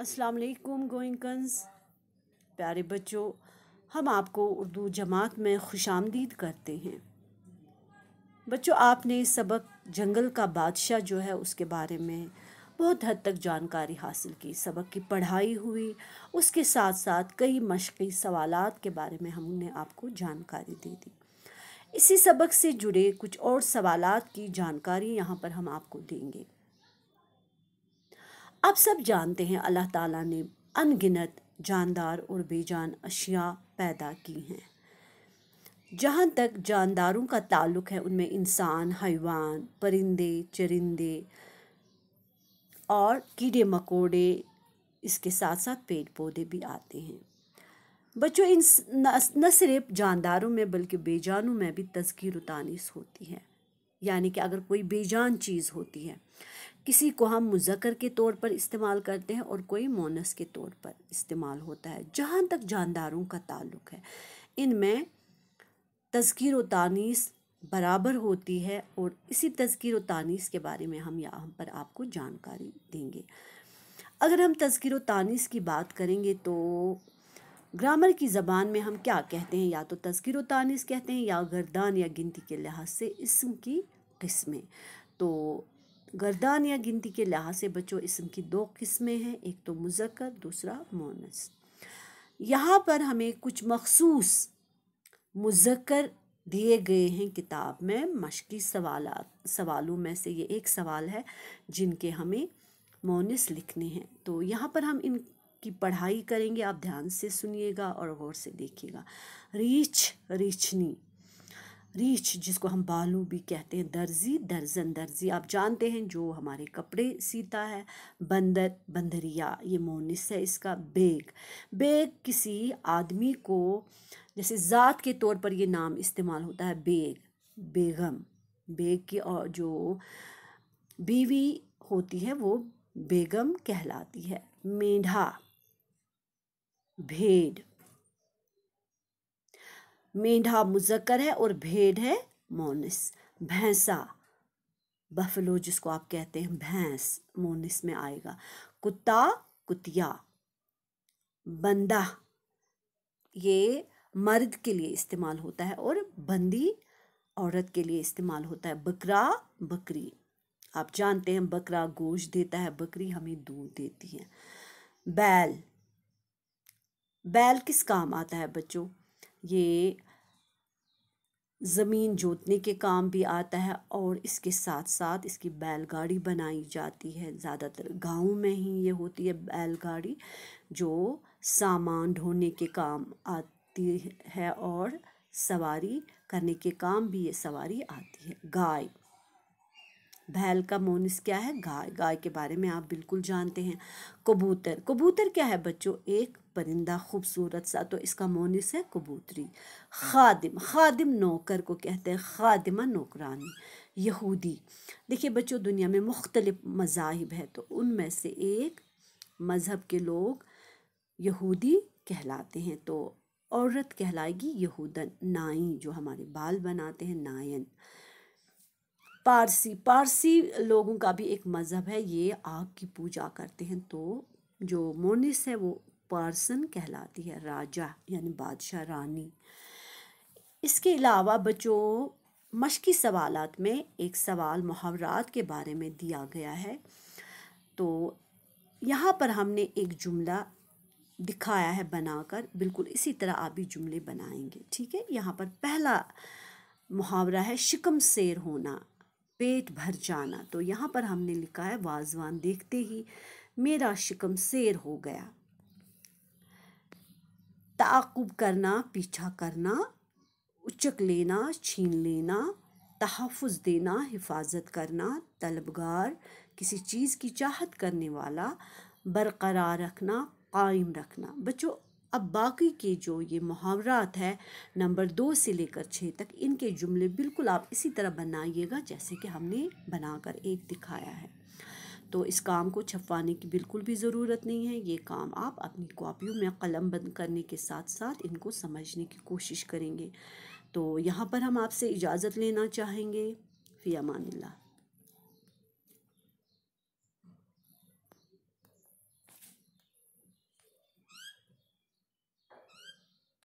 अस्सलाम वालेकुम गोइंकन्स प्यारे बच्चों, हम आपको उर्दू जमात में खुशामदीद करते हैं। बच्चों, आपने सबक जंगल का बादशाह जो है उसके बारे में बहुत हद तक जानकारी हासिल की। सबक की पढ़ाई हुई, उसके साथ साथ कई मशक़ी सवालात के बारे में हमने आपको जानकारी दे दी। इसी सबक से जुड़े कुछ और सवालात की जानकारी यहाँ पर हम आपको देंगे। आप सब जानते हैं अल्लाह ताला ने अनगिनत जानदार और बेजान अशिया पैदा की हैं। जहाँ तक जानदारों का ताल्लुक़ है उनमें इंसान, हैवान, परिंदे, चरिंदे और कीड़े मकोड़े, इसके साथ साथ पेड़ पौधे भी आते हैं। बच्चों, इन न सिर्फ जानदारों में बल्कि बेजानों में भी तज़कीर व तानीस होती है। यानी कि अगर कोई बेजान चीज़ होती है, किसी को हम मुज़क्कर के तौर पर इस्तेमाल करते हैं और कोई मोनस के तौर पर इस्तेमाल होता है। जहाँ तक जानदारों का ताल्लुक़ है, इनमें तज़कीर व तानीस बराबर होती है और इसी तज़कीर व तानीस के बारे में हम यहाँ पर आपको जानकारी देंगे। अगर हम तज़कीर व तानीस की बात करेंगे तो ग्रामर की ज़बान में हम क्या कहते हैं, या तो तज़कीर व तानीस कहते हैं या गर्दान या गिनती के लिहाज से इस्म की किस्में। तो गर्दान या गिनती के लिहाज से बच्चों इस्म की दो किस्में हैं, एक तो मुज़क्कर, दूसरा मोनस। यहाँ पर हमें कुछ मखसूस मुज़क्कर दिए गए हैं किताब में। मशक़ी सवालों में से ये एक सवाल है जिनके हमें मोनस लिखने हैं। तो यहाँ पर हम इनकी पढ़ाई करेंगे, आप ध्यान से सुनिएगा और गौर से देखिएगा। रीछ, रीछनी, रीछ जिसको हम बालू भी कहते हैं। दर्जी, दर्जन, दर्जी आप जानते हैं जो हमारे कपड़े सीता है। बंदर, बंदरिया, ये मोनिस है इसका। बेग, बेग किसी आदमी को जैसे ज़ात के तौर पर ये नाम इस्तेमाल होता है। बेग, बेगम, बेग की और जो बीवी होती है वो बेगम कहलाती है। मेंढा, भेड़, मेंढा मुज़क्कर है और भेड़ है मोनिस। भैंसा, बफलो जिसको आप कहते हैं, भैंस मोनिस में आएगा। कुत्ता, कुतिया। बंदा, ये मर्द के लिए इस्तेमाल होता है और बंदी औरत के लिए इस्तेमाल होता है। बकरा, बकरी आप जानते हैं बकरा गोश्त देता है, बकरी हमें दूध देती है। बैल, बैल किस काम आता है बच्चों? ये ज़मीन जोतने के काम भी आता है और इसके साथ साथ इसकी बैलगाड़ी बनाई जाती है। ज़्यादातर गाँव में ही ये होती है बैलगाड़ी, जो सामान ढोने के काम आती है और सवारी करने के काम भी ये सवारी आती है। गाय, बैल का मोनिस क्या है? गाय। गाय के बारे में आप बिल्कुल जानते हैं। कबूतर, कबूतर क्या है बच्चों? एक परिंदा खूबसूरत सा, तो इसका मोनिस है कबूतरी। खादिम, खादिम नौकर को कहते हैं। खादिमा नौकरानी। यहूदी, देखिए बच्चों दुनिया में मुख्तलिफ मज़ाहिब है, तो उनमें से एक मज़हब के लोग यहूदी कहलाते हैं, तो औरत कहलाएगी यहूदन। नाई, जो हमारे बाल बनाते हैं, नायन। पारसी, पारसी लोगों का भी एक मज़हब है, ये आग की पूजा करते हैं, तो जो मोनिस है वो पारसन कहलाती है। राजा यानी बादशाह, रानी। इसके अलावा बच्चों मशक़ी सवालात में एक सवाल मुहावरात के बारे में दिया गया है, तो यहाँ पर हमने एक जुमला दिखाया है बनाकर, बिल्कुल इसी तरह आप भी जुमले बनाएंगे, ठीक है। यहाँ पर पहला मुहावरा है शिकम सेर होना, पेट भर जाना। तो यहाँ पर हमने लिखा है वाजवान देखते ही मेरा शिकम सेर हो गया। ताक़ुब करना, पीछा करना। उचक लेना, छीन लेना। तहफ़्फ़ुज़ देना, हिफाजत करना। तलबगार, किसी चीज़ की चाहत करने वाला। बरकरार रखना, कायम रखना। बच्चों अब बाकी के जो ये मुहावरात है नंबर 2 से लेकर 6 तक, इनके जुमले बिल्कुल आप इसी तरह बनाइएगा जैसे कि हमने बनाकर एक दिखाया है। तो इस काम को छपवाने की बिल्कुल भी ज़रूरत नहीं है, ये काम आप अपनी कॉपियों में कलम बंद करने के साथ साथ इनको समझने की कोशिश करेंगे। तो यहाँ पर हम आपसे इजाज़त लेना चाहेंगे। फ़ी अमानिल्लाह।